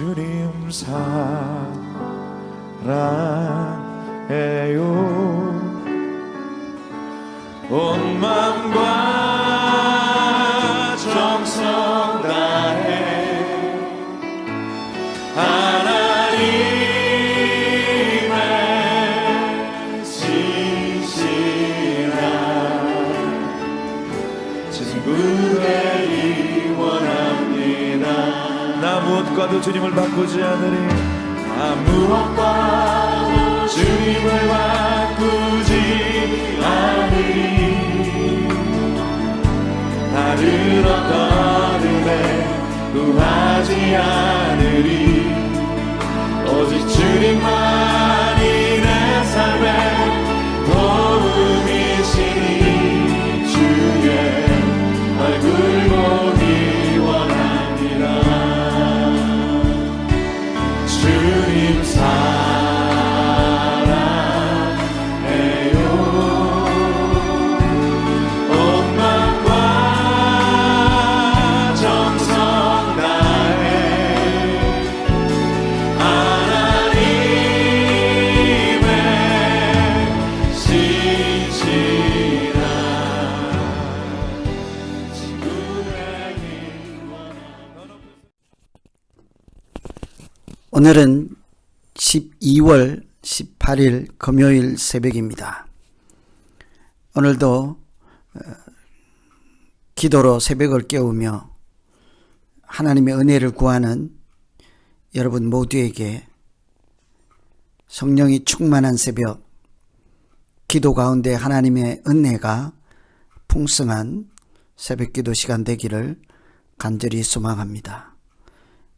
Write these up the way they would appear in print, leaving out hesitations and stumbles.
주님 사랑해요. 온 맘과 정성 다해 하나님의 신실한 친구 되기 원합니다. 나 무엇과도 주님을 바꾸지 않으리. 나 무엇과도 주님을 바꾸지 않으리. 다른 어떤 은혜 구하지 않으리. 오직 주님만이 내 삶의 도움이시니 주의 얼굴 보기 원합니다. 주님 사랑해요. 온 맘과 정성 다해 하나님의 신실한 친구 되기 원합니다. 오늘은 12월 18일 금요일 새벽입니다. 오늘도 기도로 새벽을 깨우며 하나님의 은혜를 구하는 여러분 모두에게 성령이 충만한 새벽, 기도 가운데 하나님의 은혜가 풍성한 새벽기도 시간 되기를 간절히 소망합니다.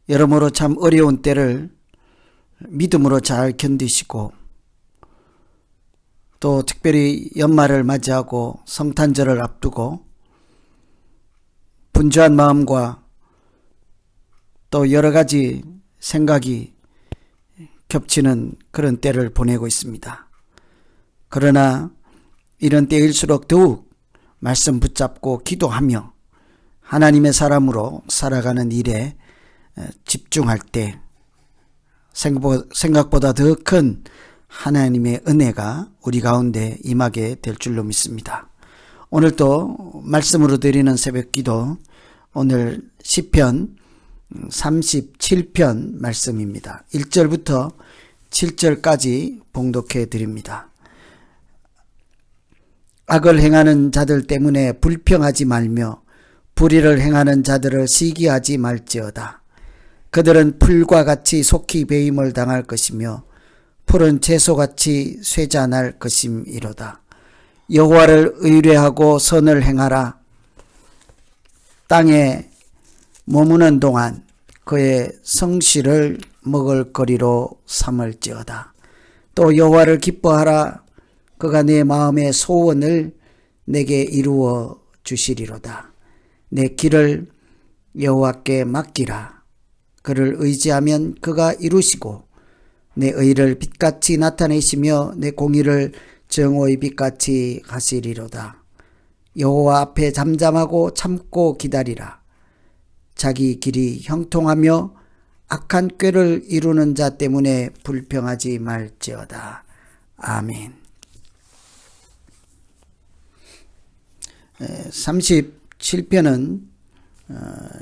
여러모로 참 어려운 때를 믿음으로 잘 견디시고 또 특별히 연말을 맞이하고 성탄절을 앞두고 분주한 마음과 또 여러 가지 생각이 겹치는 그런 때를 보내고 있습니다. 그러나 이런 때일수록 더욱 말씀 붙잡고 기도하며 하나님의 사람으로 살아가는 일에 집중할 때 생각보다 더 큰 하나님의 은혜가 우리 가운데 임하게 될 줄로 믿습니다. 오늘 또 말씀으로 드리는 새벽기도 오늘 시편 37편 말씀입니다. 1절부터 7절까지 봉독해 드립니다. 악을 행하는 자들 때문에 불평하지 말며 불의를 행하는 자들을 시기하지 말지어다. 그들은 풀과 같이 속히 배임을 당할 것이며 푸른 채소같이 쇠잔할 것임이로다. 여호와를 의뢰하고 선을 행하라. 땅에 머무는 동안 그의 성실을 먹을거리로 삼을지어다. 또 여호와를 기뻐하라. 그가 내 마음의 소원을 내게 이루어 주시리로다. 내 길을 여호와께 맡기라. 그를 의지하면 그가 이루시고 내 의를 빛같이 나타내시며 내 공의를 정오의 빛같이 하시리로다. 여호와 앞에 잠잠하고 참고 기다리라. 자기 길이 형통하며 악한 꾀를 이루는 자 때문에 불평하지 말지어다. 아멘. 37편은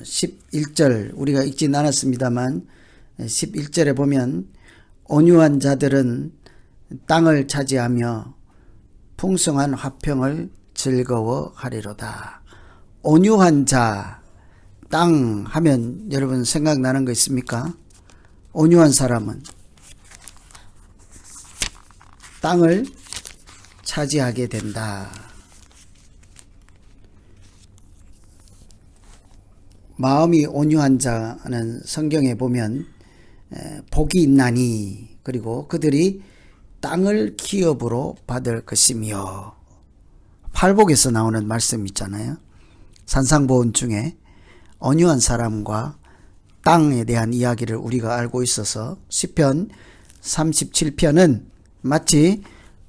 11절 우리가 읽진 않았습니다만 11절에 보면 온유한 자들은 땅을 차지하며 풍성한 화평을 즐거워하리로다. 온유한 자, 땅 하면 여러분 생각나는 거 있습니까? 온유한 사람은 땅을 차지하게 된다. 마음이 온유한 자는 성경에 보면 복이 있나니 그리고 그들이 땅을 기업으로 받을 것이며 팔복에서 나오는 말씀 있잖아요. 산상보훈 중에 온유한 사람과 땅에 대한 이야기를 우리가 알고 있어서 시편 37편은 마치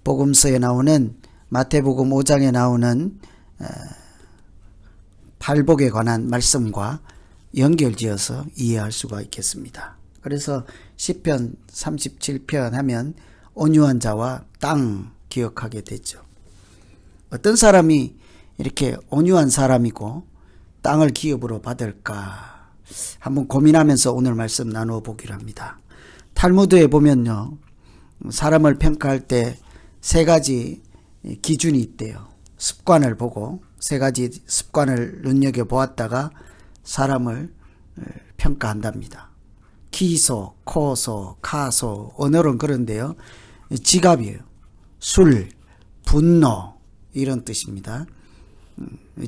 복음서에 나오는 마태복음 5장에 나오는 팔복에 관한 말씀과 연결지어서 이해할 수가 있겠습니다. 그래서 시편 37편 하면 온유한 자와 땅 기억하게 되죠. 어떤 사람이 이렇게 온유한 사람이고 땅을 기업으로 받을까 한번 고민하면서 오늘 말씀 나누어 보기로 합니다. 탈무드에 보면요, 사람을 평가할 때 세 가지 기준이 있대요. 습관을 보고 세 가지 습관을 눈여겨보았다가 사람을 평가한답니다. 기소, 코소, 가소, 언어는 그런데요, 지갑이에요. 술, 분노 이런 뜻입니다.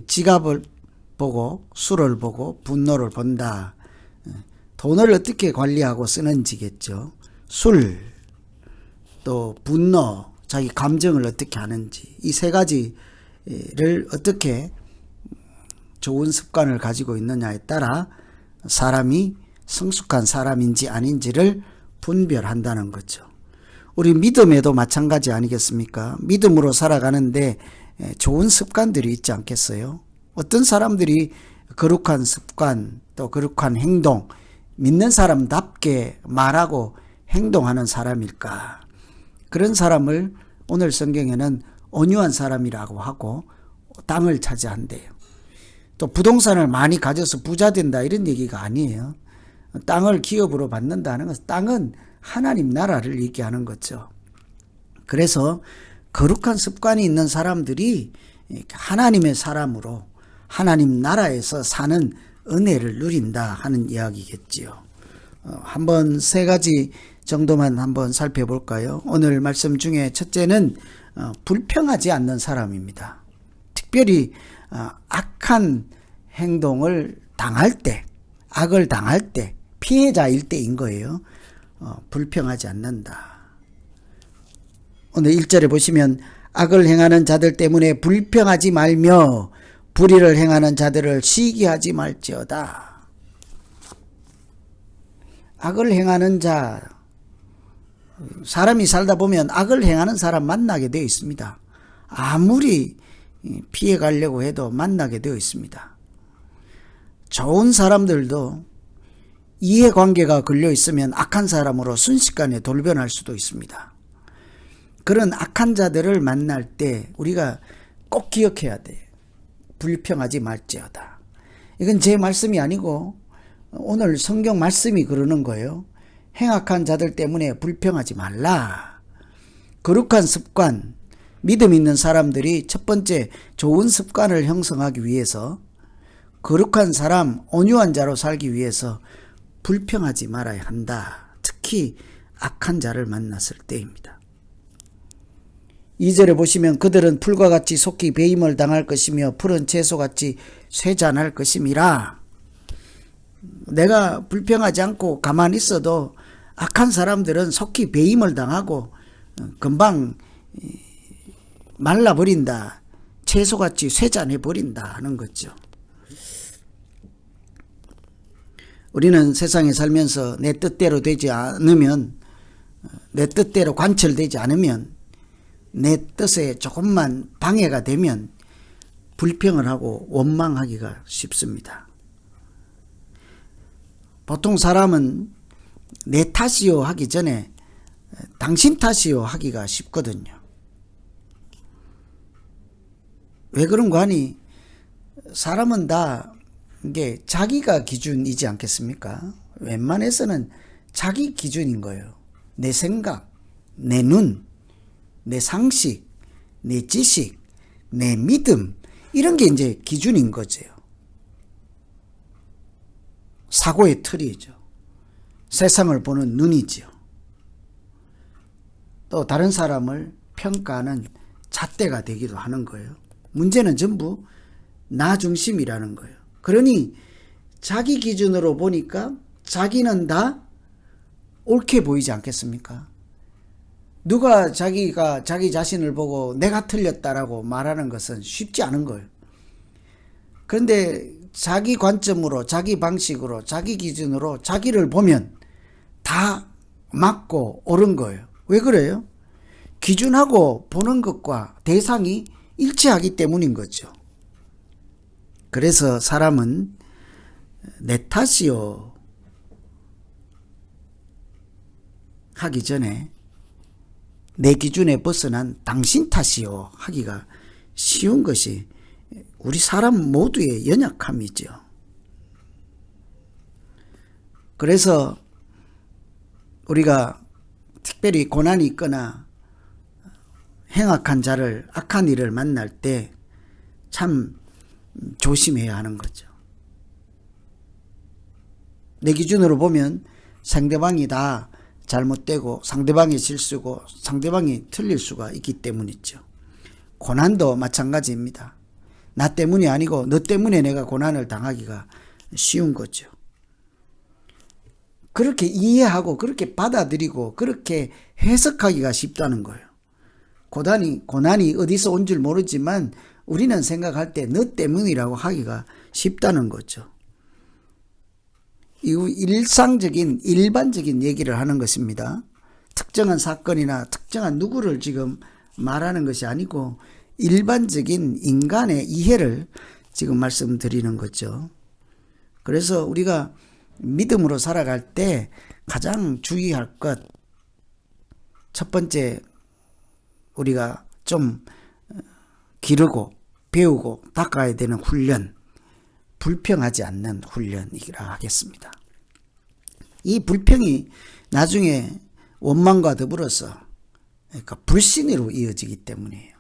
지갑을 보고 술을 보고 분노를 본다. 돈을 어떻게 관리하고 쓰는지겠죠. 술, 또 분노, 자기 감정을 어떻게 하는지, 이 세 가지를 어떻게 좋은 습관을 가지고 있느냐에 따라 사람이 성숙한 사람인지 아닌지를 분별한다는 거죠. 우리 믿음에도 마찬가지 아니겠습니까? 믿음으로 살아가는데 좋은 습관들이 있지 않겠어요? 어떤 사람들이 거룩한 습관, 또 거룩한 행동, 믿는 사람답게 말하고 행동하는 사람일까? 그런 사람을 오늘 성경에는 온유한 사람이라고 하고 땅을 차지한대요. 또 부동산을 많이 가져서 부자 된다 이런 얘기가 아니에요. 땅을 기업으로 받는다는 것은 땅은 하나님 나라를 얘기하는 거죠. 그래서 거룩한 습관이 있는 사람들이 하나님의 사람으로 하나님 나라에서 사는 은혜를 누린다 하는 이야기겠지요. 한번 세 가지 정도만 한번 살펴볼까요? 오늘 말씀 중에 첫째는 불평하지 않는 사람입니다. 특별히 악한 행동을 당할 때, 악을 당할 때, 피해자일 때인 거예요. 불평하지 않는다. 오늘 1절에 보시면 악을 행하는 자들 때문에 불평하지 말며 불의를 행하는 자들을 시기하지 말지어다. 악을 행하는 자, 사람이 살다 보면 악을 행하는 사람 만나게 되어 있습니다. 아무리 피해 가려고 해도 만나게 되어 있습니다. 좋은 사람들도 이해관계가 걸려 있으면 악한 사람으로 순식간에 돌변할 수도 있습니다. 그런 악한 자들을 만날 때 우리가 꼭 기억해야 돼. 불평하지 말지어다. 이건 제 말씀이 아니고 오늘 성경 말씀이 그러는 거예요. 행악한 자들 때문에 불평하지 말라. 거룩한 습관, 믿음 있는 사람들이 첫 번째 좋은 습관을 형성하기 위해서 거룩한 사람, 온유한 자로 살기 위해서 불평하지 말아야 한다. 특히 악한 자를 만났을 때입니다. 2절에 보시면 그들은 풀과 같이 속히 배임을 당할 것이며 푸른 채소같이 쇠잔할 것임이라. 내가 불평하지 않고 가만히 있어도 악한 사람들은 속히 배임을 당하고 금방 말라버린다. 채소같이 쇠잔해버린다 하는 거죠. 우리는 세상에 살면서 내 뜻대로 되지 않으면, 내 뜻대로 관철되지 않으면, 내 뜻에 조금만 방해가 되면 불평을 하고 원망하기가 쉽습니다. 보통 사람은 내 탓이요 하기 전에 당신 탓이요 하기가 쉽거든요. 왜 그런 거 하니? 사람은 다 이게 자기가 기준이지 않겠습니까? 웬만해서는 자기 기준인 거예요. 내 생각, 내 눈, 내 상식, 내 지식, 내 믿음, 이런 게 이제 기준인 거죠. 사고의 틀이죠. 세상을 보는 눈이죠. 또 다른 사람을 평가하는 잣대가 되기도 하는 거예요. 문제는 전부 나 중심이라는 거예요. 그러니 자기 기준으로 보니까 자기는 다 옳게 보이지 않겠습니까? 누가 자기가 자기 자신을 보고 내가 틀렸다라고 말하는 것은 쉽지 않은 거예요. 그런데 자기 관점으로, 자기 방식으로, 자기 기준으로 자기를 보면 다 맞고 옳은 거예요. 왜 그래요? 기준하고 보는 것과 대상이 일치하기 때문인 거죠. 그래서 사람은 내 탓이요, 하기 전에 내 기준에 벗어난 당신 탓이요 하기가 쉬운 것이 우리 사람 모두의 연약함이죠. 그래서 우리가 특별히 고난이 있거나 행악한 자를, 악한 일을 만날 때 참 조심해야 하는 거죠. 내 기준으로 보면 상대방이 다 잘못되고 상대방이 실수고 상대방이 틀릴 수가 있기 때문이죠. 고난도 마찬가지입니다. 나 때문이 아니고 너 때문에 내가 고난을 당하기가 쉬운 거죠. 그렇게 이해하고 그렇게 받아들이고 그렇게 해석하기가 쉽다는 거예요. 고난이 어디서 온 줄 모르지만 우리는 생각할 때 너 때문이라고 하기가 쉽다는 거죠. 이 일반적인 얘기를 하는 것입니다. 특정한 사건이나 특정한 누구를 지금 말하는 것이 아니고 일반적인 인간의 이해를 지금 말씀드리는 거죠. 그래서 우리가 믿음으로 살아갈 때 가장 주의할 것, 첫 번째 우리가 좀 기르고 배우고 닦아야 되는 훈련, 불평하지 않는 훈련이라 하겠습니다. 이 불평이 나중에 원망과 더불어서 그러니까 불신으로 이어지기 때문이에요.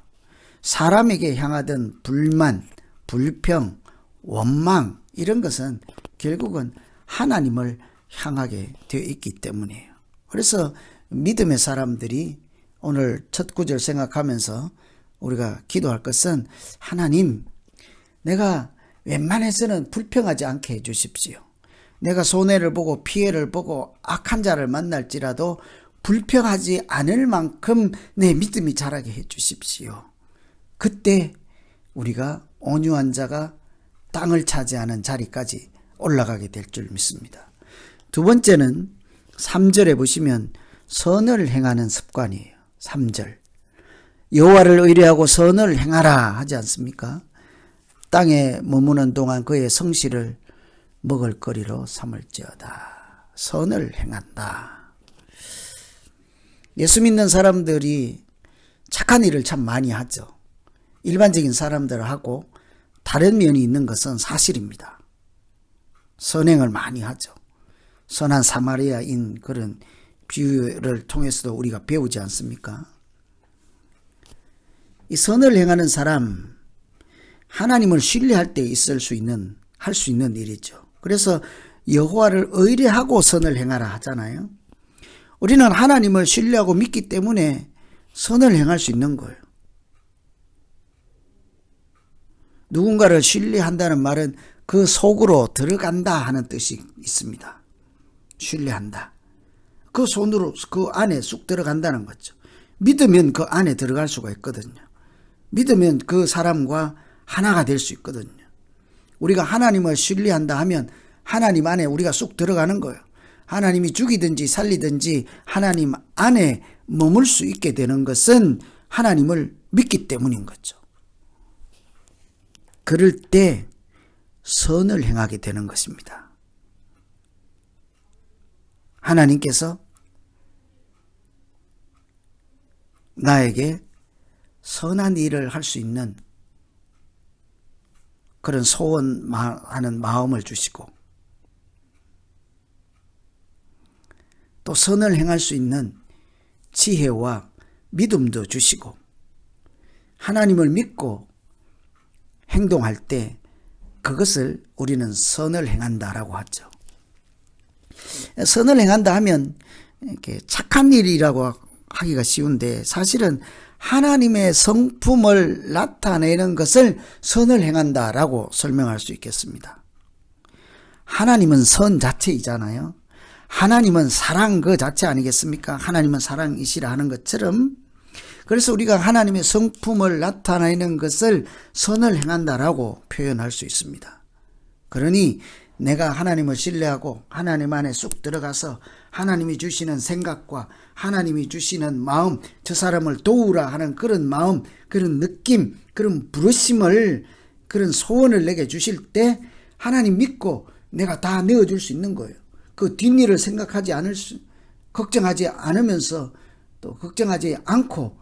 사람에게 향하던 불만, 불평, 원망 이런 것은 결국은 하나님을 향하게 되어 있기 때문이에요. 그래서 믿음의 사람들이 오늘 첫 구절 생각하면서 우리가 기도할 것은 하나님, 내가 웬만해서는 불평하지 않게 해주십시오. 내가 손해를 보고 피해를 보고 악한 자를 만날지라도 불평하지 않을 만큼 내 믿음이 자라게 해주십시오. 그때 우리가 온유한 자가 땅을 차지하는 자리까지 올라가게 될 줄 믿습니다. 두 번째는 3절에 보시면 선을 행하는 습관이에요. 3절. 여호와를 의뢰하고 선을 행하라 하지 않습니까? 땅에 머무는 동안 그의 성실을 먹을거리로 삼을지어다. 선을 행한다. 예수 믿는 사람들이 착한 일을 참 많이 하죠. 일반적인 사람들하고 다른 면이 있는 것은 사실입니다. 선행을 많이 하죠. 선한 사마리아인 그런 비유를 통해서도 우리가 배우지 않습니까? 이 선을 행하는 사람, 하나님을 신뢰할 때 할 수 있는 일이죠. 그래서 여호와를 의뢰하고 선을 행하라 하잖아요. 우리는 하나님을 신뢰하고 믿기 때문에 선을 행할 수 있는 거예요. 누군가를 신뢰한다는 말은 그 속으로 들어간다 하는 뜻이 있습니다. 신뢰한다. 그 손으로 그 안에 쑥 들어간다는 거죠. 믿으면 그 안에 들어갈 수가 있거든요. 믿으면 그 사람과 하나가 될 수 있거든요. 우리가 하나님을 신뢰한다 하면 하나님 안에 우리가 쑥 들어가는 거예요. 하나님이 죽이든지 살리든지 하나님 안에 머물 수 있게 되는 것은 하나님을 믿기 때문인 거죠. 그럴 때 선을 행하게 되는 것입니다. 하나님께서 나에게 선한 일을 할 수 있는 그런 소원하는 마음을 주시고 또 선을 행할 수 있는 지혜와 믿음도 주시고 하나님을 믿고 행동할 때 그것을 우리는 선을 행한다라고 하죠. 선을 행한다 하면 이렇게 착한 일이라고 하기가 쉬운데 사실은 하나님의 성품을 나타내는 것을 선을 행한다라고 설명할 수 있겠습니다. 하나님은 선 자체이잖아요. 하나님은 사랑 그 자체 아니겠습니까? 하나님은 사랑이시라 하는 것처럼 그래서 우리가 하나님의 성품을 나타내는 것을 선을 행한다라고 표현할 수 있습니다. 그러니 내가 하나님을 신뢰하고 하나님 안에 쑥 들어가서 하나님이 주시는 생각과 하나님이 주시는 마음, 저 사람을 도우라 하는 그런 마음, 그런 느낌, 그런 부르심을, 그런 소원을 내게 주실 때 하나님 믿고 내가 다 내어줄 수 있는 거예요. 그 뒷일을 생각하지 걱정하지 않으면서 또 걱정하지 않고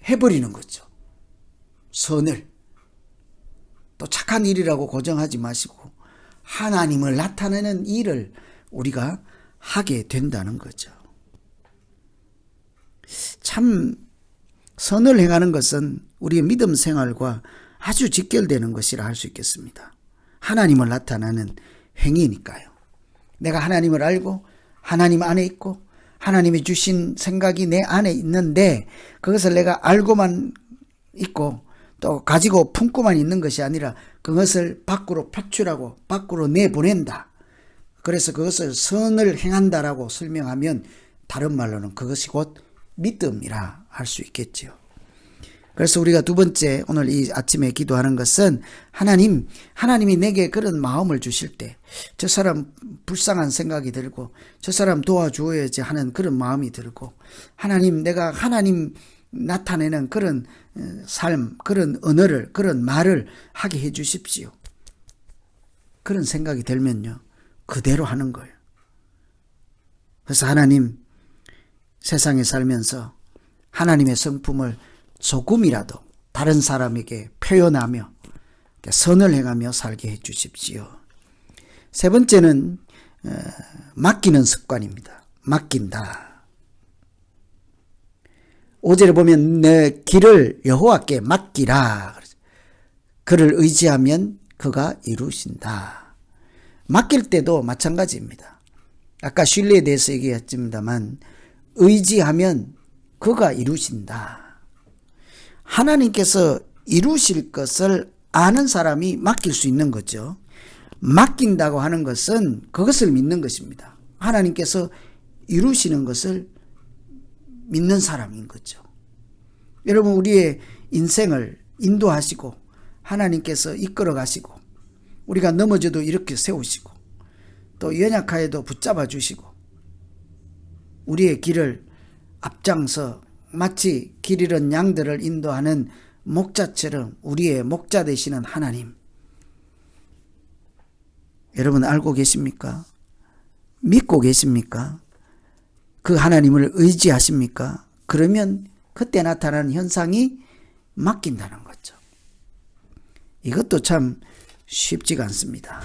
해버리는 거죠. 선을. 또 착한 일이라고 고정하지 마시고 하나님을 나타내는 일을 우리가 하게 된다는 거죠. 참 선을 행하는 것은 우리의 믿음 생활과 아주 직결되는 것이라 할 수 있겠습니다. 하나님을 나타내는 행위니까요. 내가 하나님을 알고 하나님 안에 있고 하나님이 주신 생각이 내 안에 있는데 그것을 내가 알고만 있고 또 가지고 품고만 있는 것이 아니라 그것을 밖으로 표출하고 밖으로 내보낸다. 그래서 그것을 선을 행한다라고 설명하면 다른 말로는 그것이 곧 믿음이라 할 수 있겠지요. 그래서 우리가 두 번째 오늘 이 아침에 기도하는 것은 하나님이 내게 그런 마음을 주실 때 저 사람 불쌍한 생각이 들고 저 사람 도와주어야지 하는 그런 마음이 들고 내가 하나님 나타내는 그런 삶, 그런 언어를, 그런 말을 하게 해 주십시오. 그런 생각이 들면요. 그대로 하는 거예요. 그래서 하나님 세상에 살면서 하나님의 성품을 조금이라도 다른 사람에게 표현하며 선을 행하며 살게 해 주십시오. 세 번째는 맡기는 습관입니다. 맡긴다. 5절에 보면 내 길을 여호와께 맡기라. 그를 의지하면 그가 이루신다. 맡길 때도 마찬가지입니다. 아까 신뢰에 대해서 얘기했습니다만 의지하면 그가 이루신다. 하나님께서 이루실 것을 아는 사람이 맡길 수 있는 거죠. 맡긴다고 하는 것은 그것을 믿는 것입니다. 하나님께서 이루시는 것을 믿는 사람인 거죠. 여러분 우리의 인생을 인도하시고 하나님께서 이끌어 가시고 우리가 넘어져도 이렇게 세우시고 또 연약하여도 붙잡아 주시고 우리의 길을 앞장서 마치 길 잃은 양들을 인도하는 목자처럼 우리의 목자 되시는 하나님, 여러분 알고 계십니까? 믿고 계십니까? 그 하나님을 의지하십니까? 그러면 그때 나타나는 현상이 맡긴다는 거죠. 이것도 참 쉽지가 않습니다.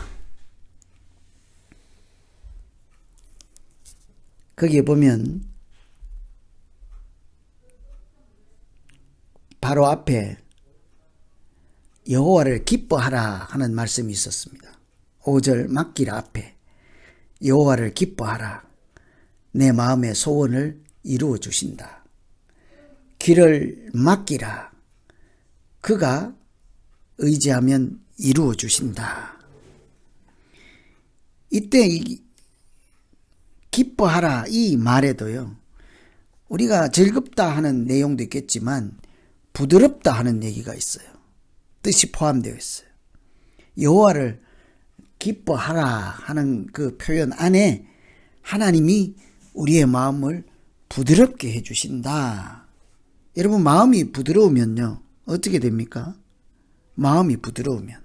거기에 보면 바로 앞에 여호와를 기뻐하라 하는 말씀이 있었습니다. 5절 맡기라 앞에 여호와를 기뻐하라. 내 마음의 소원을 이루어 주신다. 길을 맡기라. 그가 의지하면 이루어 주신다. 이때 기뻐하라 이 말에도요. 우리가 즐겁다 하는 내용도 있겠지만 부드럽다 하는 얘기가 있어요. 뜻이 포함되어 있어요. 여호와를 기뻐하라 하는 그 표현 안에 하나님이 우리의 마음을 부드럽게 해주신다. 여러분 마음이 부드러우면요 어떻게 됩니까? 마음이 부드러우면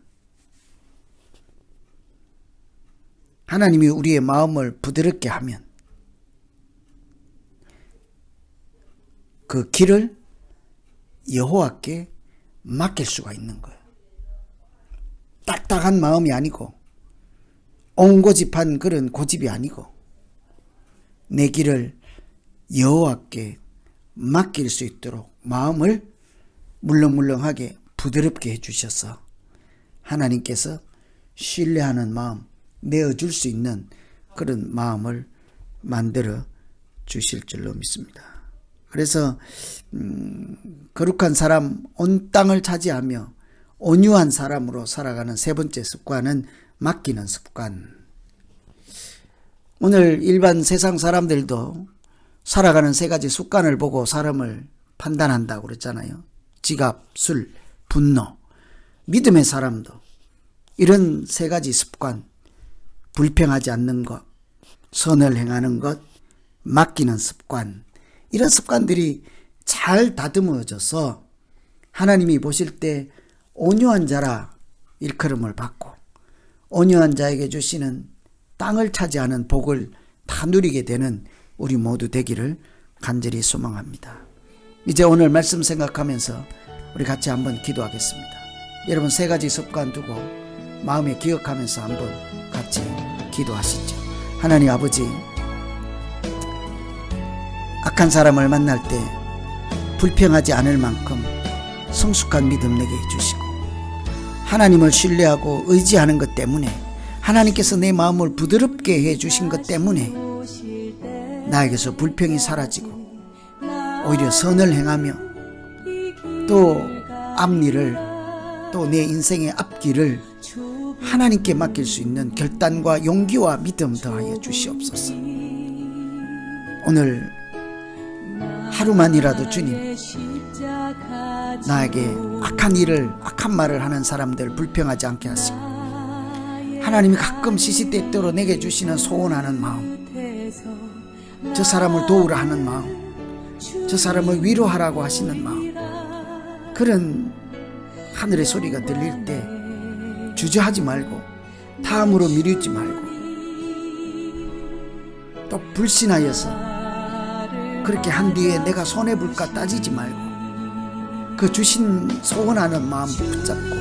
하나님이 우리의 마음을 부드럽게 하면 그 길을 여호와께 맡길 수가 있는 거예요. 딱딱한 마음이 아니고 옹고집한 그런 고집이 아니고 내 길을 여호와께 맡길 수 있도록 마음을 물렁물렁하게 부드럽게 해주셔서 하나님께서 신뢰하는 마음 내어줄 수 있는 그런 마음을 만들어 주실 줄로 믿습니다. 그래서 거룩한 사람 온 땅을 차지하며 온유한 사람으로 살아가는 세 번째 습관은 맡기는 습관. 오늘 일반 세상 사람들도 살아가는 세 가지 습관을 보고 사람을 판단한다고 그랬잖아요. 지갑, 술, 분노. 믿음의 사람도 이런 세 가지 습관, 불평하지 않는 것, 선을 행하는 것, 맡기는 습관, 이런 습관들이 잘 다듬어져서 하나님이 보실 때 온유한 자라 일컬음을 받고 온유한 자에게 주시는 땅을 차지하는 복을 다 누리게 되는 우리 모두 되기를 간절히 소망합니다. 이제 오늘 말씀 생각하면서 우리 같이 한번 기도하겠습니다. 여러분, 3가지 습관 두고 마음에 기억하면서 한번 같이 기도하시죠. 하나님 아버지, 악한 사람을 만날 때 불평하지 않을 만큼 성숙한 믿음 내게 해주시고, 하나님을 신뢰하고 의지하는 것 때문에, 하나님께서 내 마음을 부드럽게 해주신 것 때문에 나에게서 불평이 사라지고 오히려 선을 행하며 또 앞일을, 또 내 인생의 앞길을 하나님께 맡길 수 있는 결단과 용기와 믿음 더하여 주시옵소서. 오늘 하루만이라도 주님, 나에게 악한 일을, 악한 말을 하는 사람들 불평하지 않게 하시고, 하나님이 가끔 시시때때로 내게 주시는 소원하는 마음, 저 사람을 도우라 하는 마음, 저 사람을 위로하라고 하시는 마음, 그런 하늘의 소리가 들릴 때 주저하지 말고, 다음으로 미루지 말고, 또 불신하여서 그렇게 한 뒤에 내가 손해볼까 따지지 말고, 그 주신 소원하는 마음 붙잡고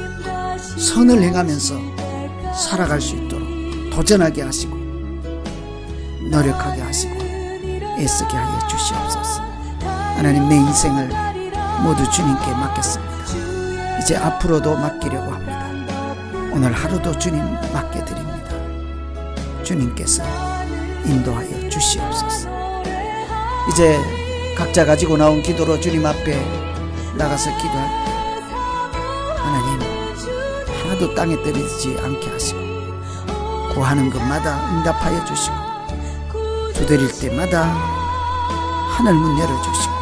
선을 행하면서 살아갈 수 있도록 도전하게 하시고 노력하게 하시고 애쓰게 하여 주시옵소서. 하나님, 내 인생을 모두 주님께 맡겼습니다. 이제 앞으로도 맡기려고 합니다. 오늘 하루도 주님 맡겨드립니다. 주님께서 인도하여 주시옵소서. 이제 각자 가지고 나온 기도로 주님 앞에 나가서 기도할 때 하나님, 하나도 땅에 떨어지지 않게 하시고, 구하는 것마다 응답하여 주시고, 두드릴 때마다 하늘 문 열어주시고,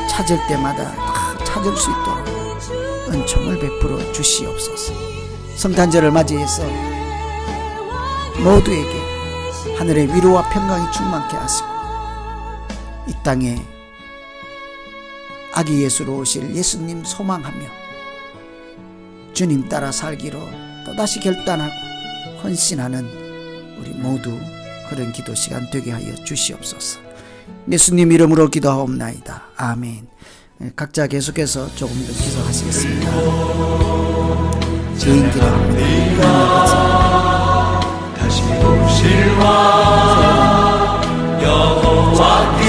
찾을 때마다 다 찾을 수 있도록 은총을 베풀어 주시옵소서. 성탄절을 맞이해서 모두에게 하늘의 위로와 평강이 충만케 하시고, 이 땅에 아기 예수로 오실 예수님 소망하며 주님 따라 살기로 또다시 결단하고 헌신하는 우리 모두 그런 기도 시간 되게 하여 주시옵소서. 예수님 이름으로 기도하옵나이다. 아멘. 각자 계속해서 조금 더 기도하시겠습니다. 죄인 기도합니다. 다시 오실와 여호와께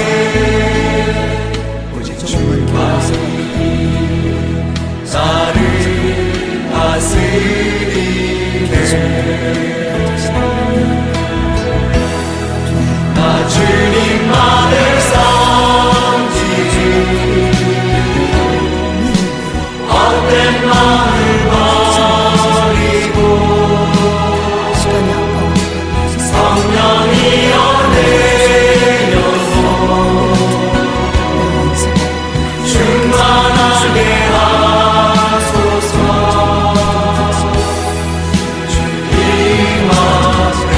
오직 주만이 나를 다스리게. 나 주님만을 섬기지 헛된 마음을 버리고 성령이여 내려서 충만하게 하소서. 주님 앞에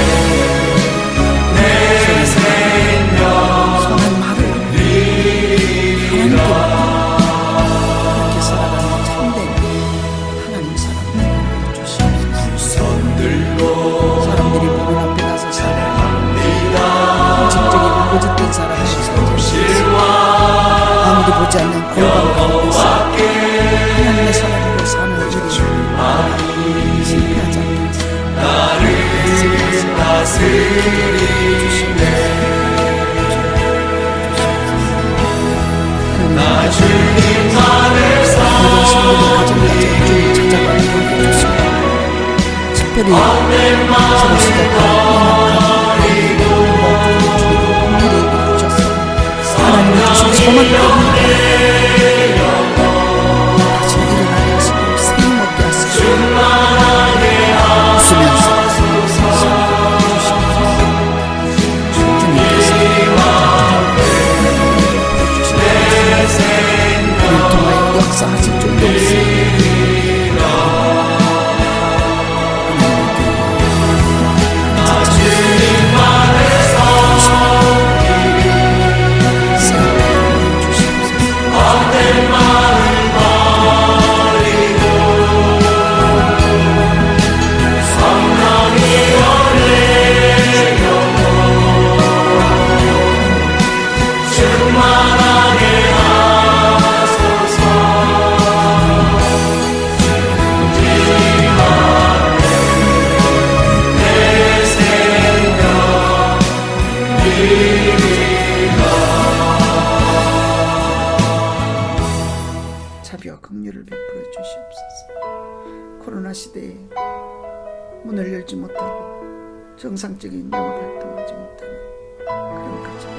내 생명 드리라. 그렇게 살아가는 참된 하나님 사람 주시옵소서. 손 들고 사람들이 보는 앞에 나서 찬양합니다. 정적인 고집된 사람을 오실와 아무도 보지 않는 골방 가운데서 여호와께 하나님의 사람으로 사는 우리 실패하지 않게 나를 다스리네. 나 주님만을 가정까지 주님 찾아가는 도움을 주시고, 특별히 새로 시작한 이막한 모든 주님을 공들이 주셔서 하나님의 주신 소망 때문에 다시 일어나게 하시고 생명 먹게 하시고 웃으면서 주님께서 우리를 통하여 역사하실 줄도 헛된 자비와 긍휼을 베풀어 주시옵소서. 코로나 시대에 문을 열지 못하고 정상적인 영업 활동하지 못하는 그런 가정